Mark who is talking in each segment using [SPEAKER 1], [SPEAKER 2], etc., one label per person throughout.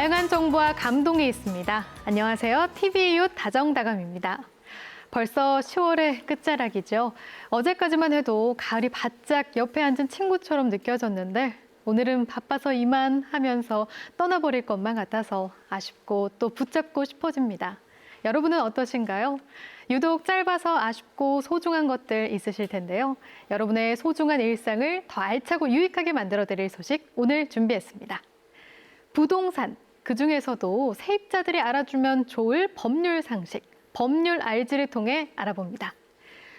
[SPEAKER 1] 다양한 정보와 감동이 있습니다. 안녕하세요. TV이웃 다정다감입니다. 벌써 10월의 끝자락이죠. 어제까지만 해도 가을이 바짝 옆에 앉은 친구처럼 느껴졌는데 오늘은 바빠서 이만 하면서 떠나버릴 것만 같아서 아쉽고 또 붙잡고 싶어집니다. 여러분은 어떠신가요? 유독 짧아서 아쉽고 소중한 것들 있으실 텐데요. 여러분의 소중한 일상을 더 알차고 유익하게 만들어드릴 소식 오늘 준비했습니다. 부동산, 그중에서도 세입자들이 알아주면 좋을 법률 상식, 법률 알지를 통해 알아봅니다.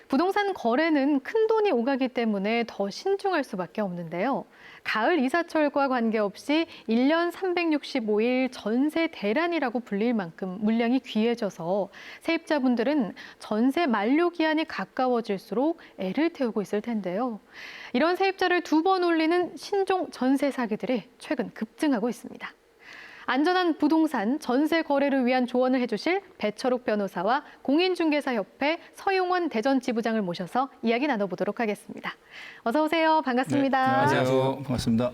[SPEAKER 1] 부동산 거래는 큰돈이 오가기 때문에 더 신중할 수밖에 없는데요. 가을 이사철과 관계없이 1년 365일 전세 대란이라고 불릴 만큼 물량이 귀해져서 세입자분들은 전세 만료 기한이 가까워질수록 애를 태우고 있을 텐데요. 이런 세입자를 두 번 올리는 신종 전세 사기들이 최근 급증하고 있습니다. 안전한 부동산 전세 거래를 위한 조언을 해주실 배철욱 변호사와 공인중개사협회 서용원 대전지부장을 모셔서 이야기 나눠보도록 하겠습니다. 어서 오세요. 반갑습니다.
[SPEAKER 2] 네, 안녕하세요. 반갑습니다.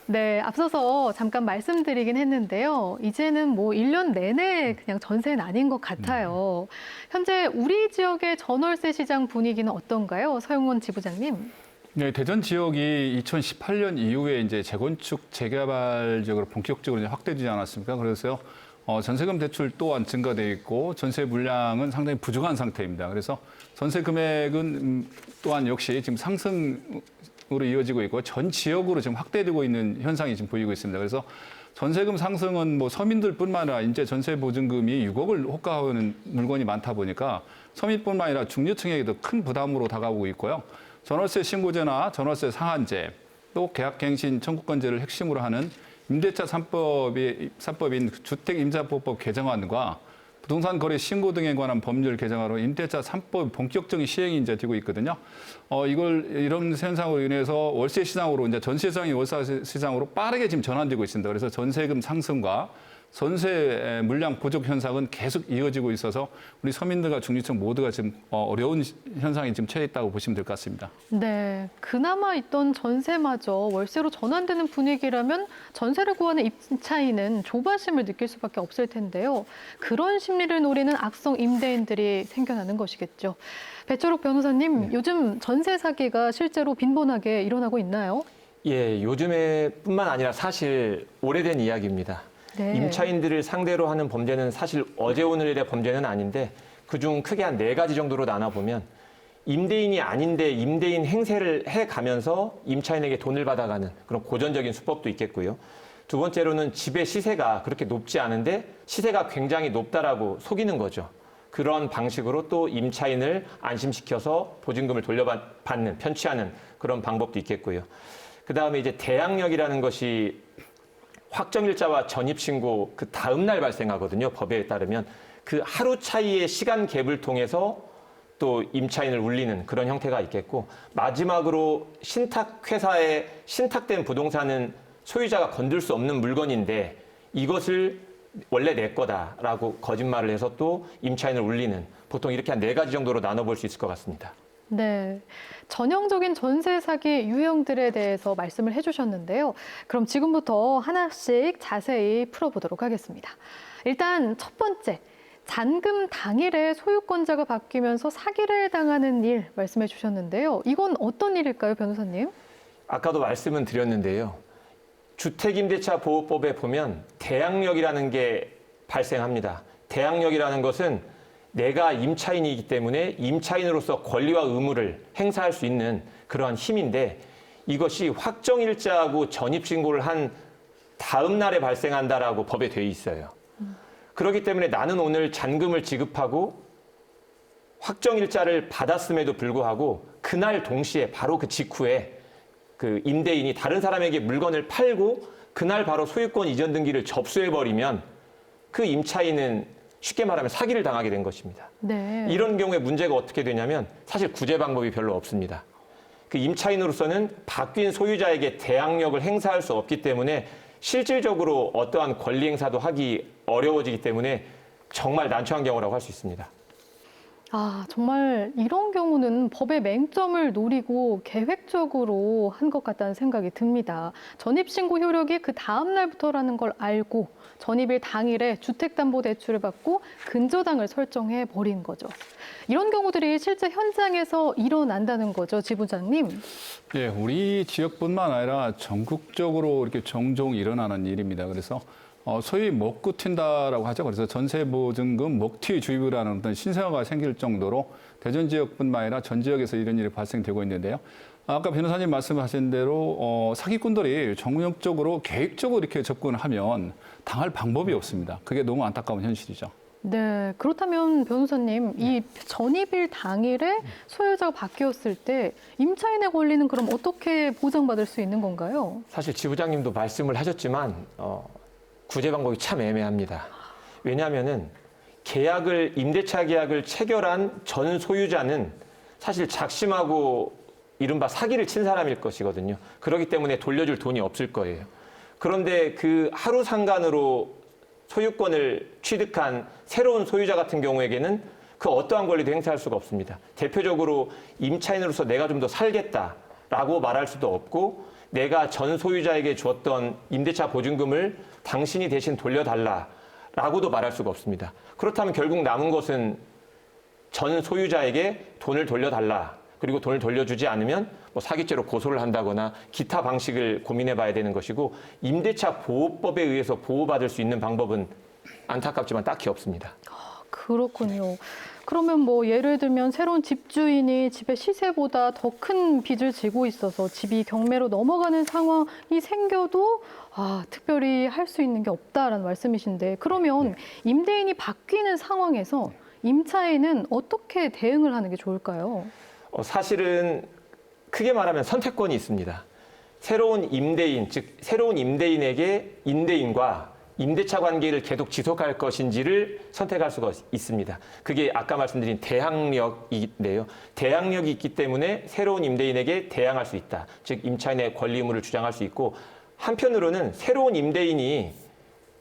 [SPEAKER 1] 네, 앞서서 잠깐 말씀드리긴 했는데요. 이제는 뭐 1년 내내 그냥 전세는 아닌 것 같아요. 현재 우리 지역의 전월세 시장 분위기는 어떤가요? 서용원 지부장님.
[SPEAKER 2] 네, 대전 지역이 2018년 이후에 이제 재건축, 재개발적으로 본격적으로 확대되지 않았습니까? 그래서 전세금 대출 또한 증가되어 있고 전세 물량은 상당히 부족한 상태입니다. 그래서 전세 금액은 또한 역시 지금 상승으로 이어지고 있고 전 지역으로 지금 확대되고 있는 현상이 지금 보이고 있습니다. 그래서 전세금 상승은 뭐 서민들뿐만 아니라 이제 전세 보증금이 6억을 호가하는 물건이 많다 보니까 서민뿐만 아니라 중류층에게도 큰 부담으로 다가오고 있고요. 전월세 신고제나 전월세 상한제, 또 계약갱신 청구권제를 핵심으로 하는 임대차 3법인 주택임차보호법 개정안과 부동산 거래 신고 등에 관한 법률 개정안으로 임대차 3법 본격적인 시행이 이제 되고 있거든요. 이런 현상으로 인해서 월세 시장으로 이제 전세 시장이 월세 시장으로 빠르게 지금 전환되고 있습니다. 그래서 전세금 상승과 전세 물량 부족 현상은 계속 이어지고 있어서 우리 서민들과 중류층 모두가 지금 어려운 현상이 지금 처해 있다고 보시면 될 것 같습니다.
[SPEAKER 1] 네, 그나마 있던 전세마저 월세로 전환되는 분위기라면 전세를 구하는 임차인은 조바심을 느낄 수밖에 없을 텐데요. 그런 심리를 노리는 악성 임대인들이 생겨나는 것이겠죠. 배철욱 변호사님, 요즘 전세 사기가 실제로 빈번하게 일어나고 있나요?
[SPEAKER 3] 예, 요즘에 뿐만 아니라 사실 오래된 이야기입니다.
[SPEAKER 1] 네.
[SPEAKER 3] 임차인들을 상대로 하는 범죄는 사실 어제 오늘의 범죄는 아닌데 그중 크게 한 4가지 정도로 나눠보면 임대인이 아닌데 임대인 행세를 해가면서 임차인에게 돈을 받아가는 그런 고전적인 수법도 있겠고요. 두 번째로는 집의 시세가 그렇게 높지 않은데 시세가 굉장히 높다라고 속이는 거죠. 그런 방식으로 또 임차인을 안심시켜서 보증금을 돌려받는, 편취하는 그런 방법도 있겠고요. 그다음에 이제 대항력이라는 것이 확정일자와 전입신고 그 다음 날 발생하거든요. 법에 따르면 그 하루 차이의 시간 갭을 통해서 또 임차인을 울리는 그런 형태가 있겠고 마지막으로 신탁회사에 신탁된 부동산은 소유자가 건들 수 없는 물건인데 이것을 원래 내 거다라고 거짓말을 해서 또 임차인을 울리는 보통 이렇게 한 4가지 정도로 나눠볼 수 있을 것 같습니다.
[SPEAKER 1] 네, 전형적인 전세 사기 유형들에 대해서 말씀을 해주셨는데요. 그럼 지금부터 하나씩 자세히 풀어보도록 하겠습니다. 일단 첫 번째, 잔금 당일에 소유권자가 바뀌면서 사기를 당하는 일 말씀해 주셨는데요. 이건 어떤 일일까요, 변호사님?
[SPEAKER 3] 아까도 말씀은 드렸는데요. 주택임대차 보호법에 보면 대항력이라는 게 발생합니다. 대항력이라는 것은 내가 임차인이기 때문에 임차인으로서 권리와 의무를 행사할 수 있는 그러한 힘인데 이것이 확정일자하고 전입신고를 한 다음 날에 발생한다라고 법에 되어 있어요. 그렇기 때문에 나는 오늘 잔금을 지급하고 확정일자를 받았음에도 불구하고 그날 동시에 바로 그 직후에 그 임대인이 다른 사람에게 물건을 팔고 그날 바로 소유권 이전 등기를 접수해버리면 그 임차인은 쉽게 말하면 사기를 당하게 된 것입니다.
[SPEAKER 1] 네.
[SPEAKER 3] 이런 경우에 문제가 어떻게 되냐면 사실 구제 방법이 별로 없습니다. 그 임차인으로서는 바뀐 소유자에게 대항력을 행사할 수 없기 때문에 실질적으로 어떠한 권리 행사도 하기 어려워지기 때문에 정말 난처한 경우라고 할 수 있습니다.
[SPEAKER 1] 아, 정말 이런 경우는 법의 맹점을 노리고 계획적으로 한 것 같다는 생각이 듭니다. 전입신고 효력이 그 다음 날부터라는 걸 알고 전입일 당일에 주택담보대출을 받고 근저당을 설정해 버린 거죠. 이런 경우들이 실제 현장에서 일어난다는 거죠, 지부장님.
[SPEAKER 2] 예, 우리 지역뿐만 아니라 전국적으로 이렇게 종종 일어나는 일입니다. 그래서 소위 먹고 튄다라고 하죠. 그래서 전세보증금 먹튀 주의보라는 어떤 신생아가 생길 정도로 대전 지역뿐만 아니라 전 지역에서 이런 일이 발생되고 있는데요. 아까 변호사님 말씀하신 대로 사기꾼들이 정력적으로 계획적으로 이렇게 접근하면 당할 방법이 없습니다. 그게 너무 안타까운 현실이죠.
[SPEAKER 1] 네, 그렇다면 변호사님, 이 전입일 당일에 소유자가 바뀌었을 때 임차인의 권리는 그럼 어떻게 보장받을 수 있는 건가요?
[SPEAKER 3] 사실 지부장님도 말씀을 하셨지만 구제 방법이 참 애매합니다. 왜냐하면은 임대차 계약을 체결한 전 소유자는 사실 작심하고 이른바 사기를 친 사람일 것이거든요. 그렇기 때문에 돌려줄 돈이 없을 거예요. 그런데 그 하루 상간으로 소유권을 취득한 새로운 소유자 같은 경우에게는 그 어떠한 권리도 행사할 수가 없습니다. 대표적으로 임차인으로서 내가 좀 더 살겠다라고 말할 수도 없고 내가 전 소유자에게 주었던 임대차 보증금을 당신이 대신 돌려달라라고도 말할 수가 없습니다. 그렇다면 결국 남은 것은 전 소유자에게 돈을 돌려달라. 그리고 돈을 돌려주지 않으면 뭐 사기죄로 고소를 한다거나 기타 방식을 고민해 봐야 되는 것이고 임대차 보호법에 의해서 보호받을 수 있는 방법은 안타깝지만 딱히 없습니다.
[SPEAKER 1] 그렇군요. 그러면 뭐 예를 들면 새로운 집주인이 집의 시세보다 더 큰 빚을 지고 있어서 집이 경매로 넘어가는 상황이 생겨도 특별히 할 수 있는 게 없다라는 말씀이신데 그러면 임대인이 바뀌는 상황에서 임차인은 어떻게 대응을 하는 게 좋을까요?
[SPEAKER 3] 사실은 크게 말하면 선택권이 있습니다. 새로운 임대인, 즉 새로운 임대인에게 임대인과 임대차 관계를 계속 지속할 것인지를 선택할 수가 있습니다. 그게 아까 말씀드린 대항력인데요. 대항력이 있기 때문에 새로운 임대인에게 대항할 수 있다. 즉 임차인의 권리 의무를 주장할 수 있고 한편으로는 새로운 임대인이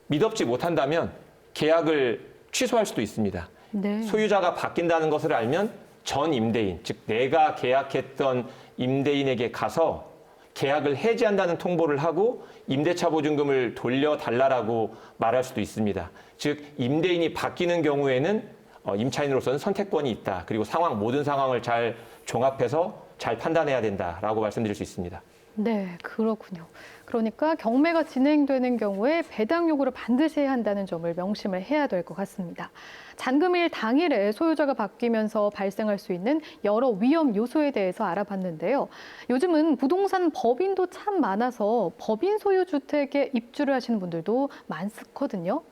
[SPEAKER 3] 미덥지 못한다면 계약을 취소할 수도 있습니다.
[SPEAKER 1] 네.
[SPEAKER 3] 소유자가 바뀐다는 것을 알면 전 임대인, 즉 내가 계약했던 임대인에게 가서 계약을 해지한다는 통보를 하고 임대차 보증금을 돌려달라고 말할 수도 있습니다. 즉 임대인이 바뀌는 경우에는 임차인으로서는 선택권이 있다. 그리고 모든 상황을 잘 종합해서 잘 판단해야 된다라고 말씀드릴 수 있습니다.
[SPEAKER 1] 네, 그렇군요. 그러니까 경매가 진행되는 경우에 배당 요구를 반드시 해야 한다는 점을 명심을 해야 될 것 같습니다. 잔금일 당일에 소유자가 바뀌면서 발생할 수 있는 여러 위험 요소에 대해서 알아봤는데요. 요즘은 부동산 법인도 참 많아서 법인 소유 주택에 입주를 하시는 분들도 많거든요.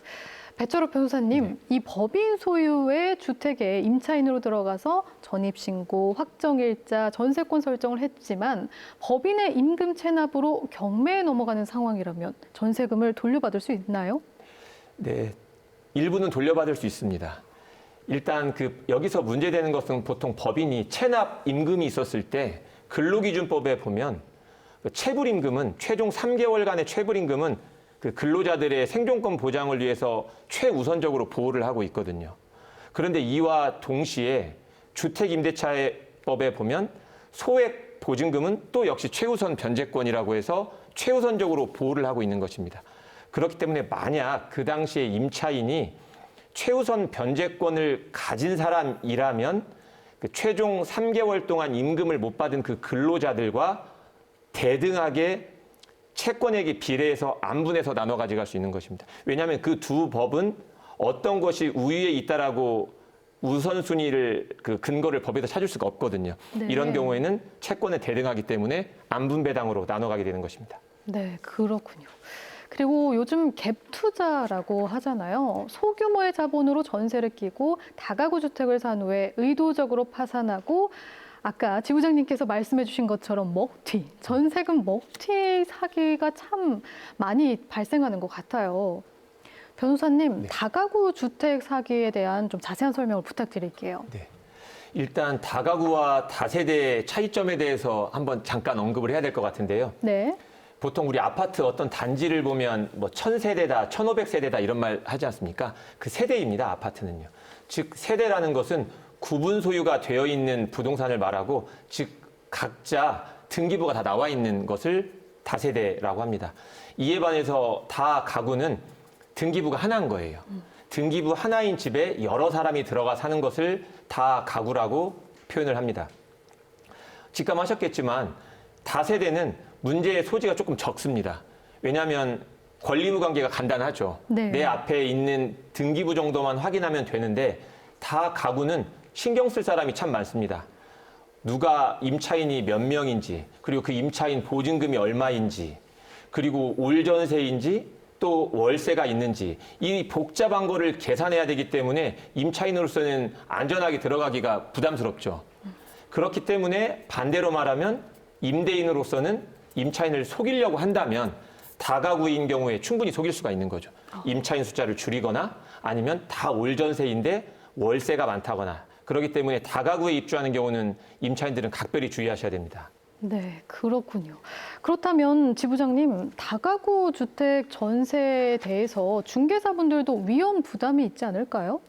[SPEAKER 1] 배철호 변호사님, 이 법인 소유의 주택에 임차인으로 들어가서 전입신고, 확정일자, 전세권 설정을 했지만 법인의 임금 체납으로 경매에 넘어가는 상황이라면 전세금을 돌려받을 수 있나요?
[SPEAKER 3] 네, 일부는 돌려받을 수 있습니다. 일단 여기서 문제되는 것은 보통 법인이 체납 임금이 있었을 때 근로기준법에 보면 체불임금은 최종 3개월간의 체불임금은 근로자들의 생존권 보장을 위해서 최우선적으로 보호를 하고 있거든요. 그런데 이와 동시에 주택임대차법에 보면 소액 보증금은 또 역시 최우선 변제권이라고 해서 최우선적으로 보호를 하고 있는 것입니다. 그렇기 때문에 만약 그 당시에 임차인이 최우선 변제권을 가진 사람이라면 최종 3개월 동안 임금을 못 받은 그 근로자들과 대등하게 채권액이 비례해서 안분해서 나눠 가져갈 수 있는 것입니다. 왜냐하면 그 두 법은 어떤 것이 우위에 있다라고 우선순위를 근거를 법에서 찾을 수가 없거든요.
[SPEAKER 1] 네.
[SPEAKER 3] 이런 경우에는 채권에 대등하기 때문에 안분배당으로 나눠 가게 되는 것입니다.
[SPEAKER 1] 네, 그렇군요. 그리고 요즘 갭 투자라고 하잖아요. 소규모의 자본으로 전세를 끼고 다가구 주택을 산 후에 의도적으로 파산하고 아까 지부장님께서 말씀해 주신 것처럼 먹튀, 전세금 먹튀 사기가 참 많이 발생하는 것 같아요. 변호사님, 다가구 주택 사기에 대한 좀 자세한 설명을 부탁드릴게요.
[SPEAKER 3] 네. 일단 다가구와 다세대의 차이점에 대해서 한번 잠깐 언급을 해야 될 것 같은데요.
[SPEAKER 1] 네.
[SPEAKER 3] 보통 우리 아파트 어떤 단지를 보면 1000세대다, 1500세대다 이런 말 하지 않습니까? 그 세대입니다, 아파트는요. 즉 세대라는 것은 구분 소유가 되어 있는 부동산을 말하고, 즉 각자 등기부가 다 나와 있는 것을 다세대라고 합니다. 이에 반해서 다가구는 등기부가 하나인 거예요. 등기부 하나인 집에 여러 사람이 들어가 사는 것을 다가구라고 표현을 합니다. 직감하셨겠지만 다세대는 문제의 소지가 조금 적습니다. 왜냐하면 권리무관계가 간단하죠.
[SPEAKER 1] 네.
[SPEAKER 3] 내 앞에 있는 등기부 정도만 확인하면 되는데, 다가구는 신경 쓸 사람이 참 많습니다. 누가 임차인이 몇 명인지, 그리고 그 임차인 보증금이 얼마인지, 그리고 올 전세인지 또 월세가 있는지, 이 복잡한 거를 계산해야 되기 때문에 임차인으로서는 안전하게 들어가기가 부담스럽죠. 그렇기 때문에 반대로 말하면 임대인으로서는 임차인을 속이려고 한다면 다가구인 경우에 충분히 속일 수가 있는 거죠. 임차인 숫자를 줄이거나 아니면 다 올 전세인데 월세가 많다거나. 그렇기 때문에 다가구에 입주하는 경우는 임차인들은 각별히 주의하셔야 됩니다.
[SPEAKER 1] 네, 그렇군요. 그렇다면 지부장님, 다가구 주택 전세에 대해서 중개사분들도 위험 부담이 있지 않을까요?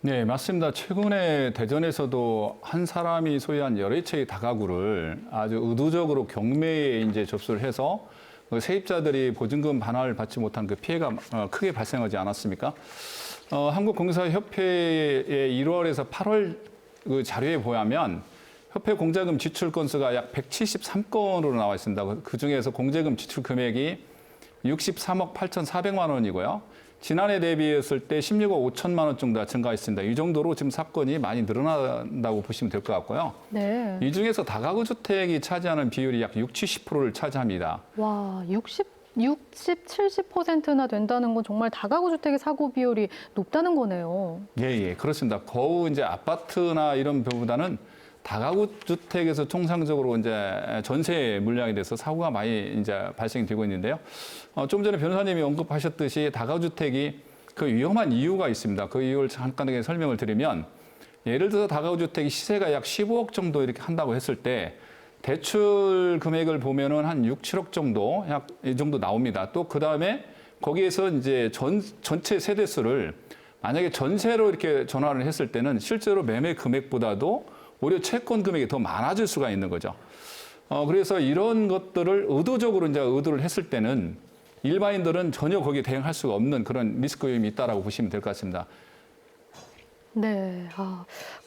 [SPEAKER 2] 네, 맞습니다. 최근에 대전에서도 한 사람이 소유한 여러 채의 다가구를 아주 의도적으로 경매에 이제 접수를 해서 그 세입자들이 보증금 반환을 받지 못한 그 피해가 크게 발생하지 않았습니까? 한국공사협회의 1월에서 8월 그 자료에 보면 협회 공제금 지출 건수가 약 173건으로 나와 있습니다. 그 중에서 공제금 지출 금액이 63억 8,400만 원이고요. 지난해 대비했을 때 16억 5천만 원 정도가 증가했습니다. 이 정도로 지금 사건이 많이 늘어난다고 보시면 될 것 같고요.
[SPEAKER 1] 네.
[SPEAKER 2] 이 중에서 다가구 주택이 차지하는 비율이 약 60, 70%를 차지합니다.
[SPEAKER 1] 와, 60, 70%나 된다는 건 정말 다가구 주택의 사고 비율이 높다는 거네요.
[SPEAKER 2] 예, 그렇습니다. 거의 이제 아파트나 이런 부분보다는 다가구 주택에서 통상적으로 이제 전세 물량에 대해서 사고가 많이 이제 발생이 되고 있는데요. 좀 전에 변호사님이 언급하셨듯이 다가구 주택이 그 위험한 이유가 있습니다. 그 이유를 잠깐 설명을 드리면, 예를 들어서 다가구 주택이 시세가 약 15억 정도 이렇게 한다고 했을 때 대출 금액을 보면은 한 6, 7억 정도, 약 이 정도 나옵니다. 또 그 다음에 거기에서 이제 전체 세대수를 만약에 전세로 이렇게 전환을 했을 때는 실제로 매매 금액보다도 오히려 채권 금액이 더 많아질 수가 있는 거죠. 그래서 이런 것들을 의도적으로 이제 의도를 했을 때는 일반인들은 전혀 거기에 대응할 수가 없는 그런 리스크 요인이 있다라고 보시면 될 것 같습니다.
[SPEAKER 1] 네.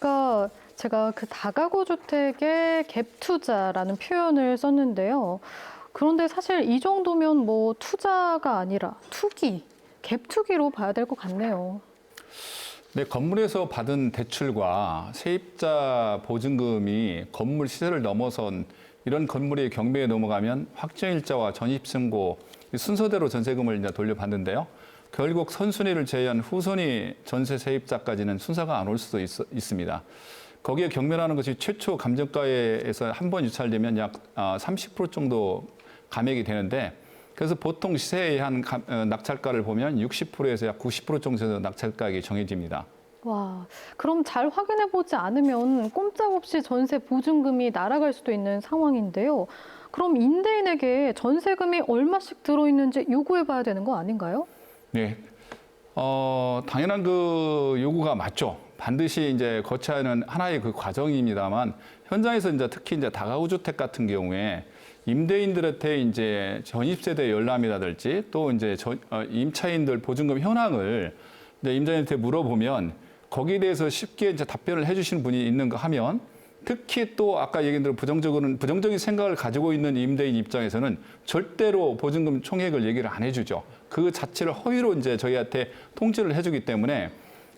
[SPEAKER 1] 그러니까 제가 그 다가구 주택의 갭 투자라는 표현을 썼는데요. 그런데 사실 이 정도면 뭐 투자가 아니라 투기, 갭 투기로 봐야 될 것 같네요.
[SPEAKER 2] 네, 건물에서 받은 대출과 세입자 보증금이 건물 시세를 넘어선 이런 건물이 경매에 넘어가면 확정일자와 전입신고 순서대로 전세금을 이제 돌려받는데요. 결국 선순위를 제외한 후순위 전세 세입자까지는 순서가 안 올 수도 있습니다. 거기에 경매라는 것이 최초 감정가에서 한 번 유찰되면 약 30% 정도 감액이 되는데, 그래서 보통 시세에 의한 낙찰가를 보면 60%에서 약 90% 정도에서 낙찰가액이 정해집니다.
[SPEAKER 1] 와, 그럼 잘 확인해 보지 않으면 꼼짝없이 전세 보증금이 날아갈 수도 있는 상황인데요. 그럼 임대인에게 전세금이 얼마씩 들어있는지 요구해 봐야 되는 거 아닌가요?
[SPEAKER 2] 네, 당연한 그 요구가 맞죠. 반드시 이제 거쳐야 하는 하나의 그 과정입니다만, 현장에서 이제 특히 이제 다가구 주택 같은 경우에 임대인들한테 이제 전입세대 열람이라든지 또 이제 임차인들 보증금 현황을 이제 임차인한테 물어보면 거기에 대해서 쉽게 이제 답변을 해주시는 분이 있는가 하면, 특히 또 아까 얘기한 대로 부정적인 생각을 가지고 있는 임대인 입장에서는 절대로 보증금 총액을 얘기를 안 해주죠. 그 자체를 허위로 이제 저희한테 통지를 해주기 때문에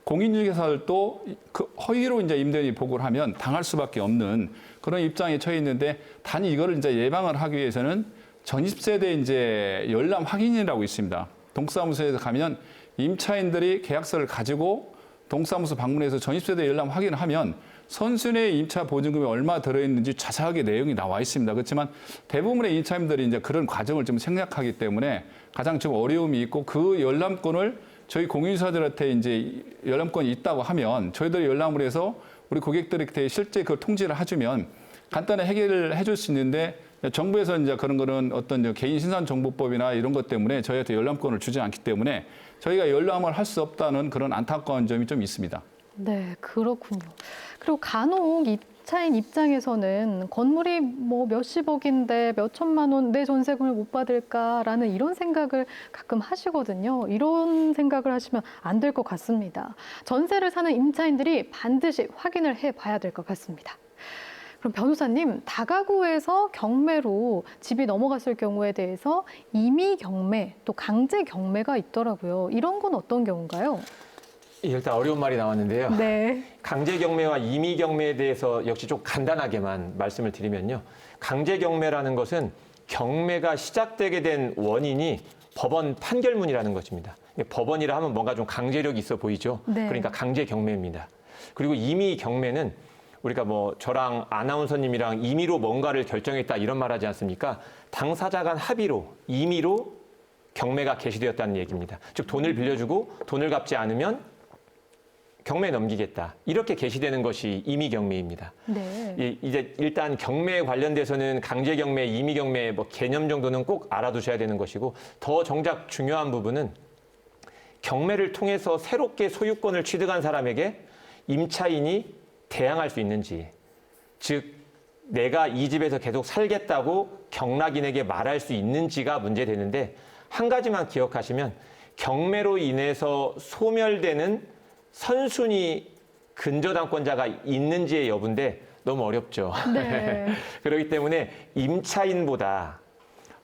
[SPEAKER 2] 공인중개사들도 그 허위로 이제 임대인이 보고를 하면 당할 수밖에 없는 그런 입장에 처해 있는데, 단 이거를 이제 예방을 하기 위해서는 전입세대 이제 열람 확인이라고 있습니다. 동사무소에서 가면 임차인들이 계약서를 가지고 동사무소 방문해서 전입세대 열람 확인을 하면 선순위의 임차 보증금이 얼마 들어있는지 자세하게 내용이 나와 있습니다. 그렇지만 대부분의 임차인들이 이제 그런 과정을 좀 생략하기 때문에 가장 좀 어려움이 있고, 그 열람권을 저희 공인사들한테 이제 열람권이 있다고 하면 저희들이 열람을 해서 우리 고객들한테 실제 그걸 통지를 해주면 간단히 해결을 해줄 수 있는데, 정부에서 이제 그런 거는 어떤 개인신상정보법이나 이런 것 때문에 저희한테 열람권을 주지 않기 때문에 저희가 열람을 할 수 없다는 그런 안타까운 점이 좀 있습니다.
[SPEAKER 1] 네, 그렇군요. 그리고 간혹 입차인 입장에서는 건물이 뭐 몇십억인데 몇천만 원 내 전세금을 못 받을까라는 이런 생각을 가끔 하시거든요. 이런 생각을 하시면 안 될 것 같습니다. 전세를 사는 임차인들이 반드시 확인을 해봐야 될 것 같습니다. 그럼 변호사님, 다가구에서 경매로 집이 넘어갔을 경우에 대해서 임의 경매, 또 강제 경매가 있더라고요. 이런 건 어떤 경우인가요?
[SPEAKER 3] 일단 어려운 말이 나왔는데요.
[SPEAKER 1] 네.
[SPEAKER 3] 강제 경매와 임의 경매에 대해서 역시 좀 간단하게만 말씀을 드리면요. 강제 경매라는 것은 경매가 시작되게 된 원인이 법원 판결문이라는 것입니다. 법원이라 하면 뭔가 좀 강제력이 있어 보이죠.
[SPEAKER 1] 네.
[SPEAKER 3] 그러니까 강제 경매입니다. 그리고 임의 경매는 우리가 뭐 저랑 아나운서님이랑 임의로 뭔가를 결정했다 이런 말 하지 않습니까? 당사자 간 합의로 임의로 경매가 개시되었다는 얘기입니다. 즉 돈을 빌려주고 돈을 갚지 않으면 경매에 넘기겠다. 이렇게 개시되는 것이 임의 경매입니다.
[SPEAKER 1] 네.
[SPEAKER 3] 이제 일단 경매에 관련돼서는 강제 경매, 임의 경매 뭐 개념 정도는 꼭 알아두셔야 되는 것이고 더 정작 중요한 부분은 경매를 통해서 새롭게 소유권을 취득한 사람에게 임차인이 대항할 수 있는지, 즉 내가 이 집에서 계속 살겠다고 경락인에게 말할 수 있는지가 문제되는데 한 가지만 기억하시면 경매로 인해서 소멸되는 선순위 근저당권자가 있는지의 여부인데 너무 어렵죠.
[SPEAKER 1] 네.
[SPEAKER 3] 그렇기 때문에 임차인보다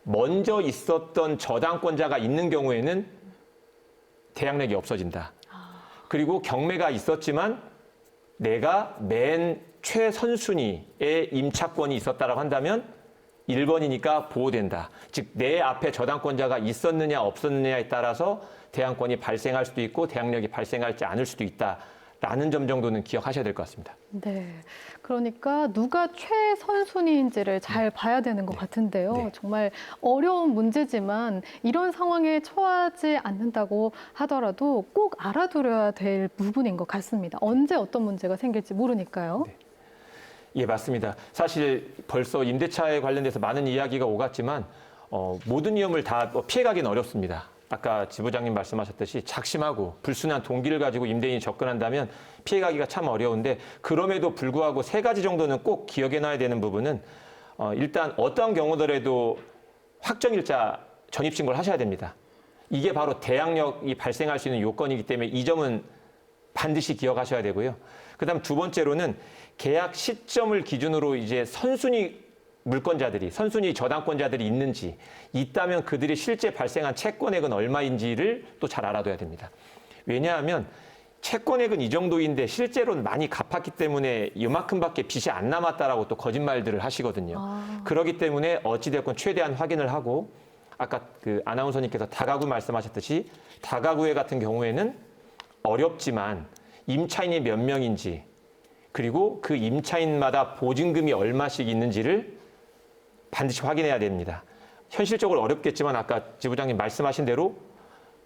[SPEAKER 3] 먼저 있었던 저당권자가 있는 경우에는 대항력이 없어진다. 그리고 경매가 있었지만 내가 맨 최선순위의 임차권이 있었다라고 한다면 1번이니까 보호된다. 즉 내 앞에 저당권자가 있었느냐 없었느냐에 따라서 대항권이 발생할 수도 있고 대항력이 발생하지 않을 수도 있다라는 점 정도는 기억하셔야 될 것 같습니다.
[SPEAKER 1] 네. 그러니까 누가 최선순위인지를 잘 봐야 되는 것 같은데요.
[SPEAKER 3] 네.
[SPEAKER 1] 정말 어려운 문제지만 이런 상황에 처하지 않는다고 하더라도 꼭 알아두려야 될 부분인 것 같습니다. 언제 어떤 문제가 생길지 모르니까요.
[SPEAKER 3] 네. 예, 맞습니다. 사실 벌써 임대차에 관련돼서 많은 이야기가 오갔지만 모든 위험을 다 피해가기는 어렵습니다. 아까 지부장님 말씀하셨듯이 작심하고 불순한 동기를 가지고 임대인이 접근한다면 피해가기가 참 어려운데 그럼에도 불구하고 세 가지 정도는 꼭 기억해놔야 되는 부분은 일단 어떠한 경우더라도 확정일자 전입신고를 하셔야 됩니다. 이게 바로 대항력이 발생할 수 있는 요건이기 때문에 이 점은 반드시 기억하셔야 되고요. 그다음 두 번째로는 계약 시점을 기준으로 이제 선순위 물권자들이, 선순위 저당권자들이 있는지, 있다면 그들이 실제 발생한 채권액은 얼마인지를 또 잘 알아둬야 됩니다. 왜냐하면 채권액은 이 정도인데 실제로는 많이 갚았기 때문에 이만큼밖에 빚이 안 남았다라고 또 거짓말들을 하시거든요. 그렇기 때문에 어찌됐건 최대한 확인을 하고 아까 그 아나운서님께서 다가구 말씀하셨듯이 다가구회 같은 경우에는 어렵지만 임차인이 몇 명인지 그리고 그 임차인마다 보증금이 얼마씩 있는지를 반드시 확인해야 됩니다. 현실적으로 어렵겠지만 아까 지부장님 말씀하신 대로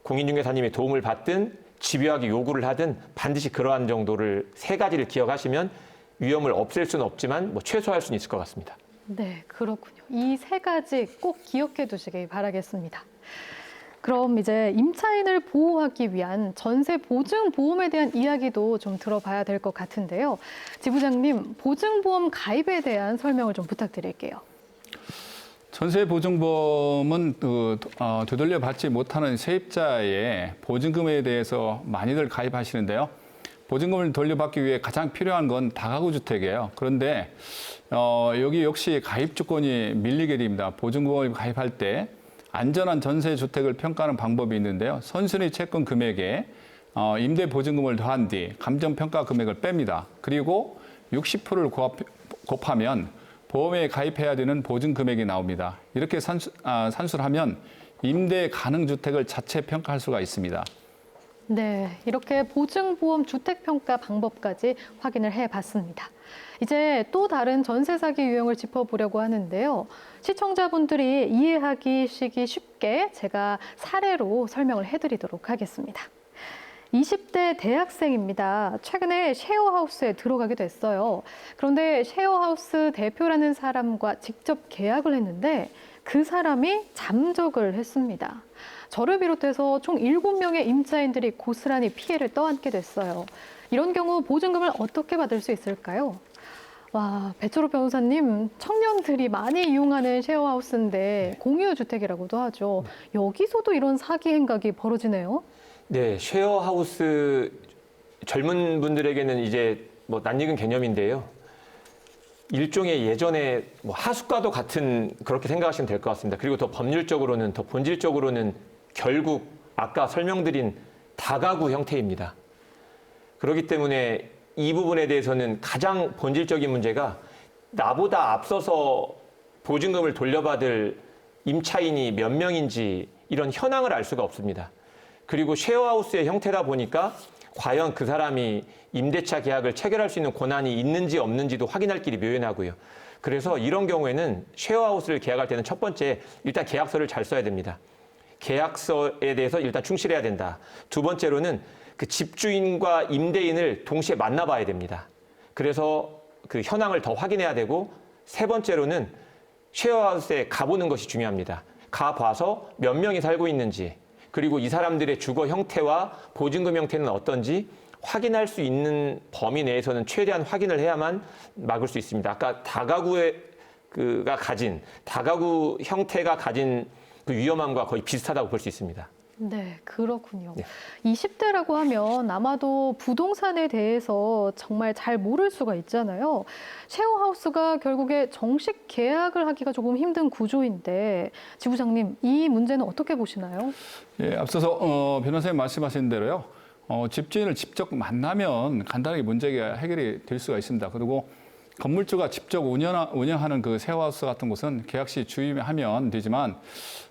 [SPEAKER 3] 공인중개사님의 도움을 받든 집요하게 요구를 하든 반드시 그러한 정도를 세 가지를 기억하시면 위험을 없앨 수는 없지만 뭐 최소화할 수는 있을 것 같습니다.
[SPEAKER 1] 네, 그렇군요. 이 세 가지 꼭 기억해 두시길 바라겠습니다. 그럼 이제 임차인을 보호하기 위한 전세 보증 보험에 대한 이야기도 좀 들어봐야 될 것 같은데요. 지부장님, 보증보험 가입에 대한 설명을 좀 부탁드릴게요.
[SPEAKER 2] 전세보증보험은 되돌려 받지 못하는 세입자의 보증금에 대해서 많이들 가입하시는데요. 보증금을 돌려받기 위해 가장 필요한 건 다가구 주택이에요. 그런데 여기 역시 가입 조건이 밀리게 됩니다. 보증보험을 가입할 때 안전한 전세 주택을 평가하는 방법이 있는데요. 선순위 채권 금액에 임대 보증금을 더한 뒤 감정평가 금액을 뺍니다. 그리고 60%를 곱하면 보험에 가입해야 되는 보증 금액이 나옵니다. 이렇게 산술하면 임대 가능 주택을 자체 평가할 수가 있습니다.
[SPEAKER 1] 네, 이렇게 보증보험 주택평가 방법까지 확인을 해봤습니다. 이제 또 다른 전세 사기 유형을 짚어보려고 하는데요. 시청자분들이 이해하기 쉽게 제가 사례로 설명을 해드리도록 하겠습니다. 20대 대학생입니다. 최근에 쉐어하우스에 들어가게 됐어요. 그런데 쉐어하우스 대표라는 사람과 직접 계약을 했는데 그 사람이 잠적을 했습니다. 저를 비롯해서 총 7명의 임차인들이 고스란히 피해를 떠안게 됐어요. 이런 경우 보증금을 어떻게 받을 수 있을까요? 와, 배철호 변호사님, 청년들이 많이 이용하는 쉐어하우스인데 공유주택이라고도 하죠. 여기서도 이런 사기 행각이 벌어지네요.
[SPEAKER 3] 네, 쉐어하우스 젊은 분들에게는 이제 뭐 낯익은 개념인데요. 일종의 예전에 뭐 하숙과도 같은 그렇게 생각하시면 될 것 같습니다. 그리고 더 법률적으로는 더 본질적으로는 결국 아까 설명드린 다가구 형태입니다. 그렇기 때문에 이 부분에 대해서는 가장 본질적인 문제가 나보다 앞서서 보증금을 돌려받을 임차인이 몇 명인지 이런 현황을 알 수가 없습니다. 그리고 쉐어하우스의 형태다 보니까 과연 그 사람이 임대차 계약을 체결할 수 있는 권한이 있는지 없는지도 확인할 길이 묘연하고요. 그래서 이런 경우에는 쉐어하우스를 계약할 때는 첫 번째 일단 계약서를 잘 써야 됩니다. 계약서에 대해서 일단 충실해야 된다. 두 번째로는 그 집주인과 임대인을 동시에 만나봐야 됩니다. 그래서 그 현황을 더 확인해야 되고 세 번째로는 쉐어하우스에 가보는 것이 중요합니다. 가봐서 몇 명이 살고 있는지 그리고 이 사람들의 주거 형태와 보증금 형태는 어떤지 확인할 수 있는 범위 내에서는 최대한 확인을 해야만 막을 수 있습니다. 아까 다가구 형태가 가진 그 위험함과 거의 비슷하다고 볼 수 있습니다.
[SPEAKER 1] 네, 그렇군요.
[SPEAKER 3] 네.
[SPEAKER 1] 20대라고 하면 아마도 부동산에 대해서 정말 잘 모를 수가 있잖아요. 쉐어하우스가 결국에 정식 계약을 하기가 조금 힘든 구조인데 지부장님, 이 문제는 어떻게 보시나요?
[SPEAKER 2] 예, 앞서서 변호사님 말씀하신 대로요. 집주인을 직접 만나면 간단하게 문제가 해결이 될 수가 있습니다. 그리고 건물주가 직접 운영하는 그 쉐어하우스 같은 곳은 계약 시 주의하면 되지만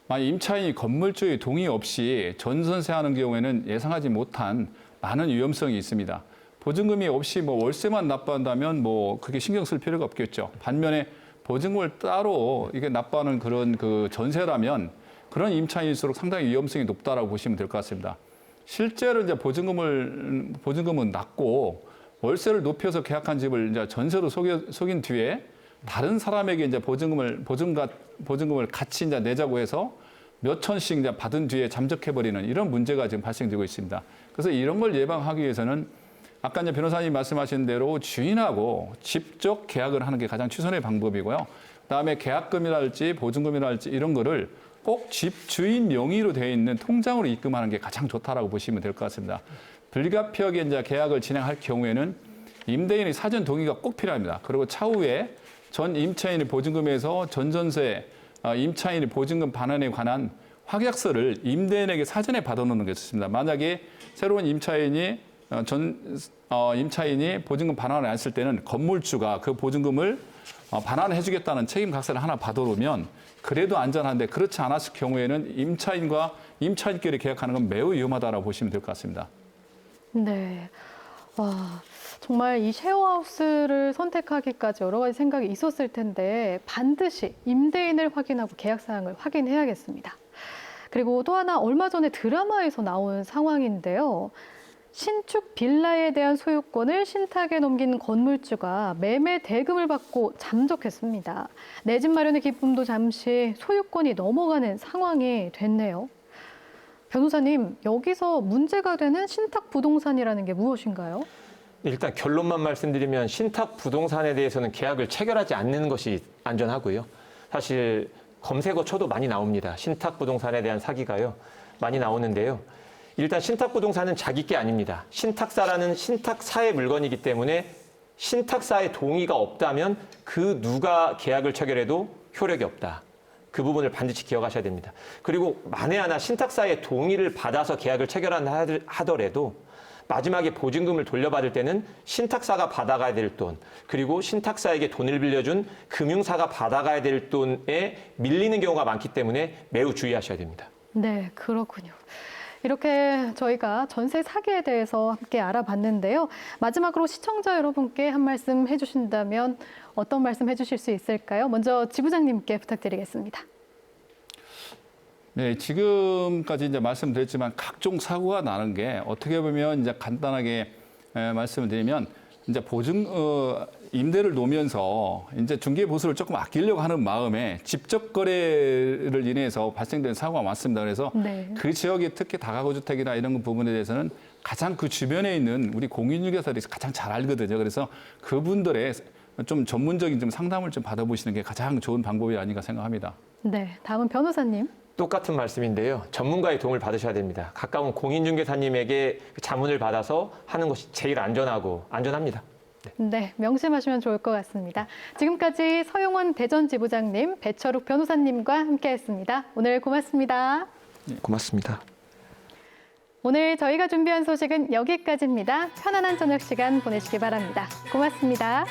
[SPEAKER 2] 만약 임차인이 건물주의 동의 없이 전선세하는 경우에는 예상하지 못한 많은 위험성이 있습니다. 보증금이 없이 뭐 월세만 납부한다면 뭐 그게 신경 쓸 필요가 없겠죠. 반면에 보증금을 따로 이게 납부하는 그런 그 전세라면 그런 임차인일수록 상당히 위험성이 높다라고 보시면 될 것 같습니다. 실제로 이제 보증금은 낮고 월세를 높여서 계약한 집을 이제 전세로 속인 뒤에 다른 사람에게 이제 보증금을 같이 이제 내자고 해서 몇 천씩 이제 받은 뒤에 잠적해버리는 이런 문제가 지금 발생되고 있습니다. 그래서 이런 걸 예방하기 위해서는 아까 이제 변호사님 말씀하신 대로 주인하고 직접 계약을 하는 게 가장 최선의 방법이고요. 그다음에 계약금이랄지 보증금이랄지 이런 거를 꼭 집주인 명의로 되어 있는 통장으로 입금하는 게 가장 좋다라고 보시면 될 것 같습니다. 불가피하게 이제 계약을 진행할 경우에는 임대인의 사전 동의가 꼭 필요합니다. 그리고 차후에 전 임차인의 보증금에서 전전세 임차인의 보증금 반환에 관한 확약서를 임대인에게 사전에 받아놓는 게 좋습니다. 만약에 새로운 임차인이 보증금 반환을 안 했을 때는 건물주가 그 보증금을 반환해주겠다는 책임 각서를 하나 받아오면 그래도 안전한데 그렇지 않았을 경우에는 임차인과 임차인끼리 계약하는 건 매우 위험하다고 보시면 될 것 같습니다.
[SPEAKER 1] 네. 와, 정말 이 쉐어하우스를 선택하기까지 여러 가지 생각이 있었을 텐데 반드시 임대인을 확인하고 계약 사항을 확인해야겠습니다. 그리고 또 하나 얼마 전에 드라마에서 나온 상황인데요. 신축 빌라에 대한 소유권을 신탁에 넘긴 건물주가 매매 대금을 받고 잠적했습니다. 내 집 마련의 기쁨도 잠시 소유권이 넘어가는 상황이 됐네요. 변호사님, 여기서 문제가 되는 신탁 부동산이라는 게 무엇인가요?
[SPEAKER 3] 일단 결론만 말씀드리면 신탁 부동산에 대해서는 계약을 체결하지 않는 것이 안전하고요. 사실 검색어 쳐도 많이 나옵니다. 신탁 부동산에 대한 사기가요. 많이 나오는데요. 일단 신탁 부동산은 자기 게 아닙니다. 신탁사라는 신탁사의 물건이기 때문에 신탁사의 동의가 없다면 그 누가 계약을 체결해도 효력이 없다. 그 부분을 반드시 기억하셔야 됩니다. 그리고 만에 하나 신탁사의 동의를 받아서 계약을 체결한다 하더라도 마지막에 보증금을 돌려받을 때는 신탁사가 받아가야 될 돈, 그리고 신탁사에게 돈을 빌려준 금융사가 받아가야 될 돈에 밀리는 경우가 많기 때문에 매우 주의하셔야 됩니다.
[SPEAKER 1] 네, 그렇군요. 이렇게 저희가 전세 사기에 대해서 함께 알아봤는데요. 마지막으로 시청자 여러분께 한 말씀 해주신다면 어떤 말씀 해주실 수 있을까요? 먼저 지부장님께 부탁드리겠습니다.
[SPEAKER 2] 네, 지금까지 이제 말씀드렸지만 각종 사고가 나는 게 어떻게 보면 이제 간단하게 말씀을 드리면 이제 임대를 놓으면서 이제 중개 보수를 조금 아끼려고 하는 마음에 직접 거래를 인해서 발생된 사고가 많습니다. 그래서
[SPEAKER 1] 네.
[SPEAKER 2] 그 지역이 특히 다가구 주택이나 이런 부분에 대해서는 가장 그 주변에 있는 우리 공인중개사들이 가장 잘 알거든요. 그래서 그분들의 좀 전문적인 좀 상담을 좀 받아보시는 게 가장 좋은 방법이 아닌가 생각합니다.
[SPEAKER 1] 네, 다음은 변호사님.
[SPEAKER 3] 똑같은 말씀인데요. 전문가의 도움을 받으셔야 됩니다. 가까운 공인중개사님에게 자문을 받아서 하는 것이 제일 안전합니다.
[SPEAKER 1] 네, 명심하시면 좋을 것 같습니다. 지금까지 서용원 대전지부장님, 배철욱 변호사님과 함께했습니다. 오늘 고맙습니다.
[SPEAKER 3] 고맙습니다.
[SPEAKER 1] 오늘 저희가 준비한 소식은 여기까지입니다. 편안한 저녁 시간 보내시기 바랍니다. 고맙습니다.